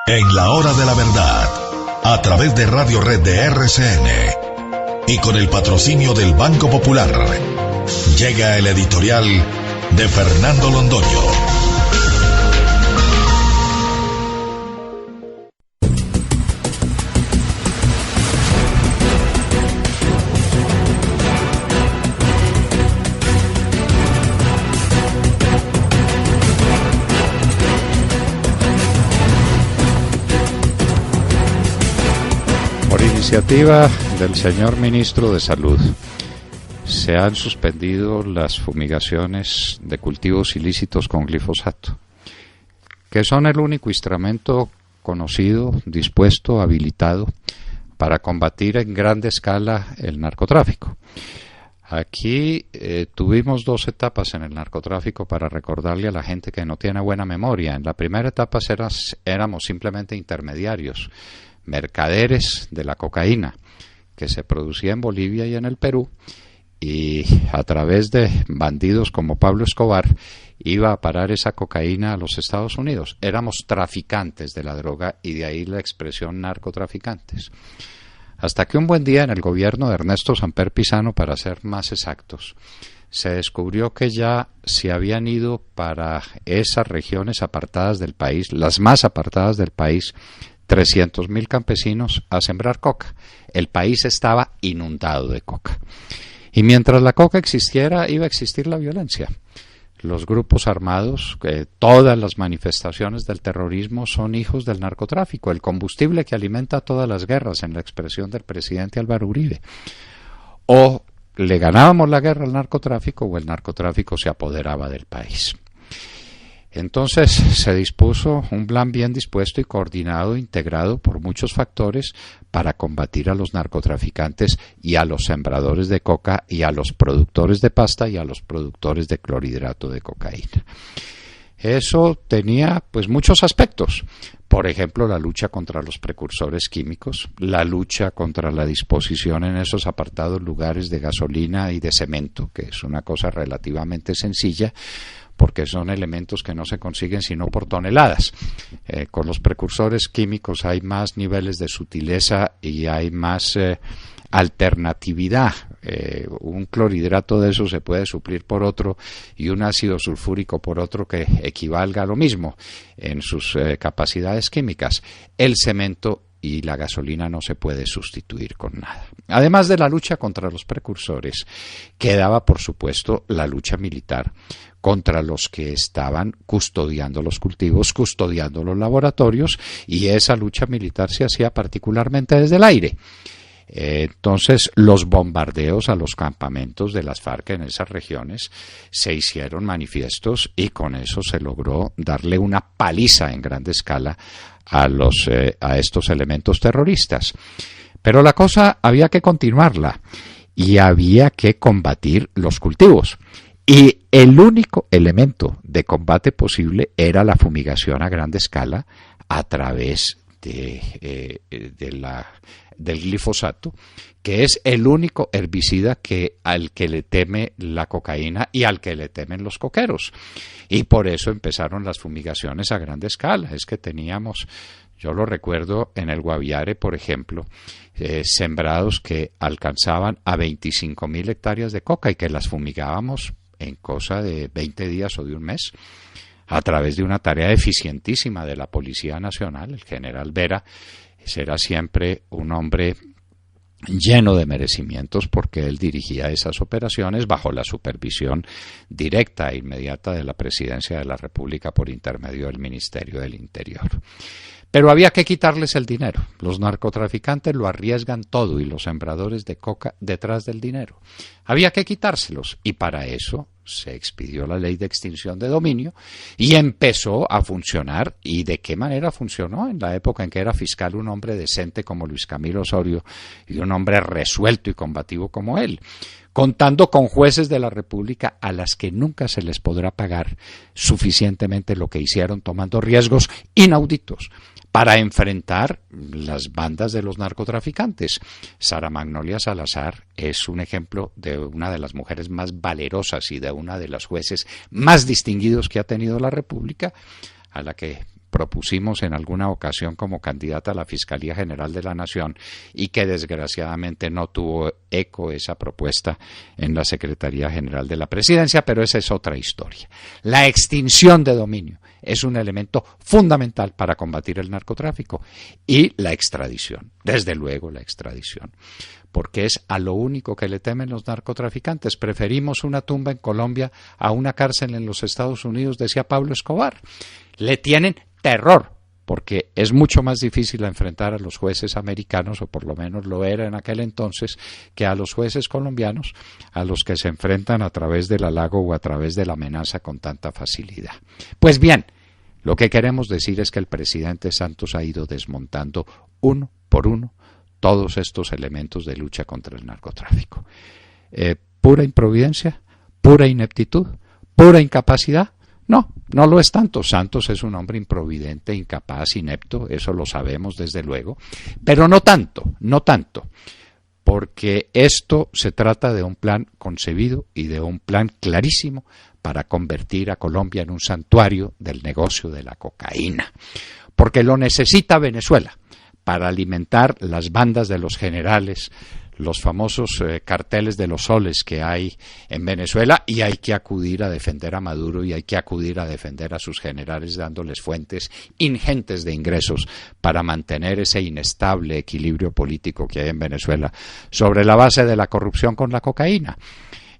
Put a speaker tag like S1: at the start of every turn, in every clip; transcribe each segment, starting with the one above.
S1: En la hora de la verdad, a través de Radio Red de RCN y con el patrocinio del Banco Popular, llega el editorial de Fernando Londoño.
S2: Iniciativa del señor ministro de Salud, se han suspendido las fumigaciones de cultivos ilícitos con glifosato, que son el único instrumento conocido, dispuesto, habilitado para combatir en grande escala el narcotráfico. Aquí tuvimos dos etapas en el narcotráfico para recordarle a la gente que no tiene buena memoria. En la primera etapa éramos simplemente intermediarios, mercaderes de la cocaína que se producía en Bolivia y en el Perú, y a través de bandidos como Pablo Escobar iba a parar esa cocaína a los Estados Unidos. Éramos traficantes de la droga, y de ahí la expresión narcotraficantes. Hasta que un buen día en el gobierno de Ernesto Samper Pizano, para ser más exactos, se descubrió que ya se habían ido para esas regiones apartadas del país, las más apartadas del país, 300.000 campesinos a sembrar coca. El país estaba inundado de coca. Y mientras la coca existiera, iba a existir la violencia. Los grupos armados, todas las manifestaciones del terrorismo son hijos del narcotráfico, el combustible que alimenta todas las guerras, en la expresión del presidente Álvaro Uribe. O le ganábamos la guerra al narcotráfico, o el narcotráfico se apoderaba del país. Entonces se dispuso un plan bien dispuesto y coordinado, integrado por muchos factores, para combatir a los narcotraficantes y a los sembradores de coca y a los productores de pasta y a los productores de clorhidrato de cocaína. Eso tenía pues muchos aspectos. Por ejemplo, la lucha contra los precursores químicos, la lucha contra la disposición en esos apartados lugares de gasolina y de cemento, que es una cosa relativamente sencilla, porque son elementos que no se consiguen sino por toneladas. Con los precursores químicos hay más niveles de sutileza y hay más alternatividad. Un clorhidrato de eso se puede suplir por otro, y un ácido sulfúrico por otro que equivalga a lo mismo en sus capacidades químicas. El cemento y la gasolina no se puede sustituir con nada. Además de la lucha contra los precursores, quedaba por supuesto la lucha militar contra los que estaban custodiando los cultivos, custodiando los laboratorios, y esa lucha militar se hacía particularmente desde el aire. Entonces los bombardeos a los campamentos de las FARC en esas regiones se hicieron manifiestos, y con eso se logró darle una paliza en grande escala a estos elementos terroristas. Pero la cosa había que continuarla, y había que combatir los cultivos. Y el único elemento de combate posible era la fumigación a grande escala a través del glifosato, que es el único herbicida al que le teme la cocaína y al que le temen los coqueros. Y por eso empezaron las fumigaciones a grande escala. Es que teníamos, yo lo recuerdo en el Guaviare, por ejemplo, sembrados que alcanzaban a 25.000 hectáreas de coca, y que las fumigábamos en cosa de 20 días o de un mes, a través de una tarea eficientísima de la Policía Nacional. El general Vera será siempre un hombre lleno de merecimientos, porque él dirigía esas operaciones bajo la supervisión directa e inmediata de la Presidencia de la República por intermedio del Ministerio del Interior. Pero había que quitarles el dinero. Los narcotraficantes lo arriesgan todo, y los sembradores de coca detrás del dinero. Había que quitárselos, y para eso se expidió la ley de extinción de dominio y empezó a funcionar. ¿Y de qué manera funcionó? En la época en que era fiscal un hombre decente como Luis Camilo Osorio, y un hombre resuelto y combativo como él, contando con jueces de la República a las que nunca se les podrá pagar suficientemente lo que hicieron, tomando riesgos inauditos para enfrentar las bandas de los narcotraficantes. Sara Magnolia Salazar es un ejemplo de una de las mujeres más valerosas y de una de los jueces más distinguidos que ha tenido la República, a la que propusimos en alguna ocasión como candidata a la Fiscalía General de la Nación y que desgraciadamente no tuvo eco esa propuesta en la Secretaría General de la Presidencia, pero esa es otra historia. La extinción de dominio es un elemento fundamental para combatir el narcotráfico y la extradición, desde luego la extradición, porque es a lo único que le temen los narcotraficantes. Preferimos una tumba en Colombia a una cárcel en los Estados Unidos, decía Pablo Escobar. Le tienen terror, porque es mucho más difícil enfrentar a los jueces americanos, o por lo menos lo era en aquel entonces, que a los jueces colombianos, a los que se enfrentan a través del halago o a través de la amenaza con tanta facilidad. Pues bien, lo que queremos decir es que el presidente Santos ha ido desmontando uno por uno todos estos elementos de lucha contra el narcotráfico. ¿Pura improvidencia? ¿Pura ineptitud? ¿Pura incapacidad? No, no lo es tanto. Santos es un hombre improvidente, incapaz, inepto, eso lo sabemos desde luego, pero no tanto, porque esto se trata de un plan concebido y de un plan clarísimo para convertir a Colombia en un santuario del negocio de la cocaína, porque lo necesita Venezuela para alimentar las bandas de los generales, los famosos carteles de los soles que hay en Venezuela, y hay que acudir a defender a Maduro y hay que acudir a defender a sus generales dándoles fuentes ingentes de ingresos para mantener ese inestable equilibrio político que hay en Venezuela sobre la base de la corrupción con la cocaína.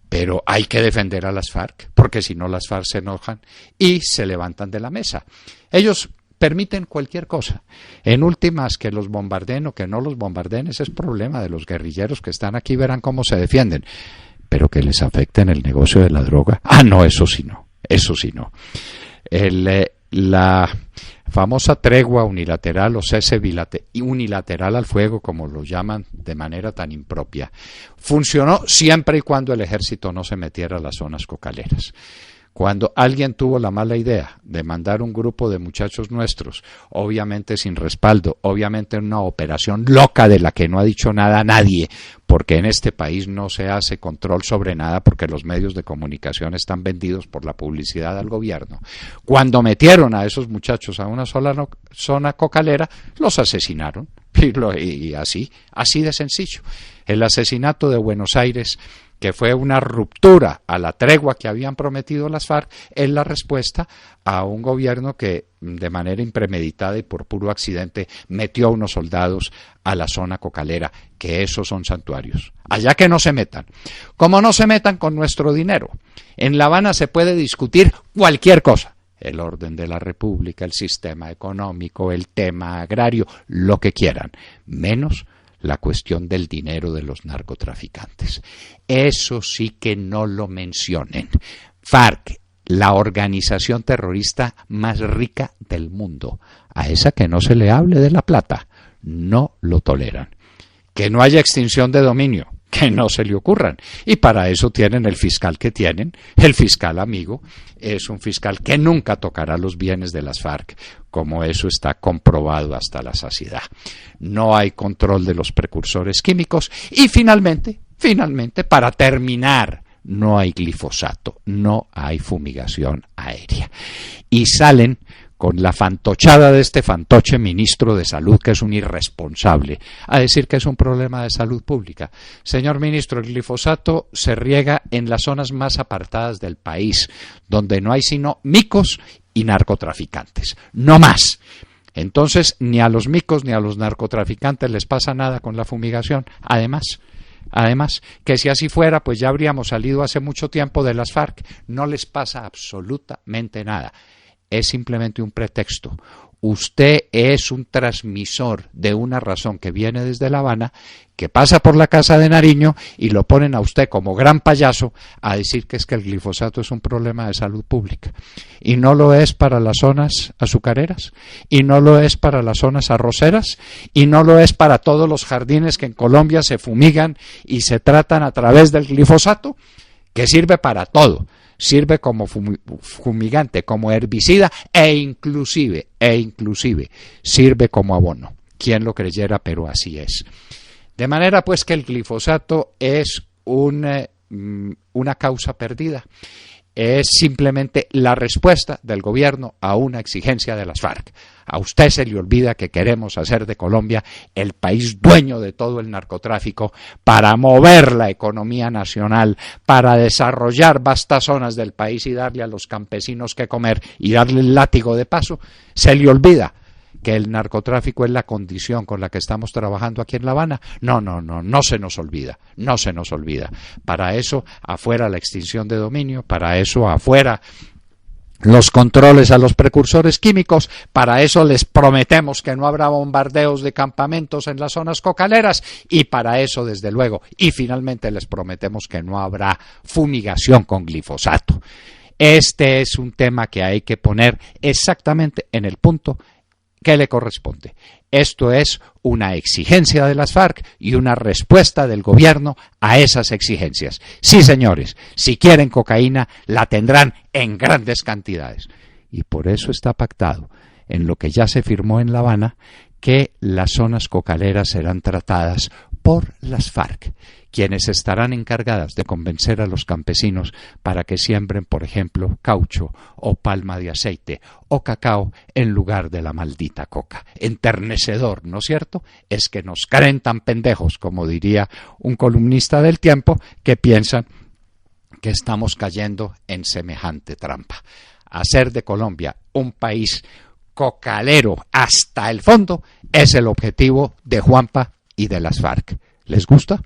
S2: Pero hay que defender a las FARC, porque si no las FARC se enojan y se levantan de la mesa. Ellos permiten cualquier cosa. En últimas, que los bombardeen o que no los bombardeen, ese es problema de los guerrilleros que están aquí, verán cómo se defienden. Pero que les afecten el negocio de la droga, no, eso sí no. La famosa tregua unilateral o cese unilateral al fuego, como lo llaman de manera tan impropia, funcionó siempre y cuando el ejército no se metiera a las zonas cocaleras. Cuando alguien tuvo la mala idea de mandar un grupo de muchachos nuestros, obviamente sin respaldo, obviamente en una operación loca de la que no ha dicho nada nadie, porque en este país no se hace control sobre nada porque los medios de comunicación están vendidos por la publicidad al gobierno. Cuando metieron a esos muchachos a una sola zona cocalera, los asesinaron. Y así de sencillo. El asesinato de Buenos Aires, que fue una ruptura a la tregua que habían prometido las FARC, es la respuesta a un gobierno que de manera impremeditada y por puro accidente metió a unos soldados a la zona cocalera, que esos son santuarios. Allá que no se metan. Como no se metan con nuestro dinero. En La Habana se puede discutir cualquier cosa. El orden de la república, el sistema económico, el tema agrario, lo que quieran, menos la cuestión del dinero de los narcotraficantes. Eso sí que no lo mencionen. FARC, la organización terrorista más rica del mundo, a esa que no se le hable de la plata, no lo toleran. Que no haya extinción de dominio, que no se le ocurran. Y para eso tienen el fiscal que tienen. El fiscal amigo es un fiscal que nunca tocará los bienes de las FARC, como eso está comprobado hasta la saciedad. No hay control de los precursores químicos. Y finalmente, para terminar, no hay glifosato, no hay fumigación aérea. Y salen con la fantochada de este fantoche ministro de Salud, que es un irresponsable, a decir que es un problema de salud pública. Señor ministro, el glifosato se riega en las zonas más apartadas del país, donde no hay sino micos y narcotraficantes, no más. Entonces, ni a los micos ni a los narcotraficantes les pasa nada con la fumigación. Además, que si así fuera, pues ya habríamos salido hace mucho tiempo de las FARC. No les pasa absolutamente nada. Es simplemente un pretexto. Usted es un transmisor de una razón que viene desde La Habana, que pasa por la Casa de Nariño y lo ponen a usted como gran payaso a decir que es que el glifosato es un problema de salud pública. Y no lo es para las zonas azucareras, y no lo es para las zonas arroceras, y no lo es para todos los jardines que en Colombia se fumigan y se tratan a través del glifosato, que sirve para todo. Sirve como fumigante, como herbicida e inclusive sirve como abono. Quien lo creyera, pero así es. De manera pues que el glifosato es una causa perdida. es simplemente la respuesta del gobierno a una exigencia de las FARC. A usted se le olvida que queremos hacer de Colombia el país dueño de todo el narcotráfico para mover la economía nacional, para desarrollar vastas zonas del país y darle a los campesinos que comer y darle el látigo de paso. Se le olvida que el narcotráfico es la condición con la que estamos trabajando aquí en La Habana. No se nos olvida, no se nos olvida. Para eso afuera la extinción de dominio, para eso afuera los controles a los precursores químicos, para eso les prometemos que no habrá bombardeos de campamentos en las zonas cocaleras y para eso, desde luego, y finalmente les prometemos que no habrá fumigación con glifosato. Este es un tema que hay que poner exactamente en el punto que le corresponde. Esto es una exigencia de las FARC y una respuesta del gobierno a esas exigencias. Sí, señores, si quieren cocaína, la tendrán en grandes cantidades. Y por eso está pactado, en lo que ya se firmó en La Habana, que las zonas cocaleras serán tratadas por las FARC, quienes estarán encargadas de convencer a los campesinos para que siembren, por ejemplo, caucho o palma de aceite o cacao en lugar de la maldita coca. Enternecedor, ¿no es cierto? Es que nos creen tan pendejos, como diría un columnista del Tiempo, que piensan que estamos cayendo en semejante trampa. Hacer de Colombia un país cocalero hasta el fondo es el objetivo de Juanpa y de las FARC. ¿Les gusta?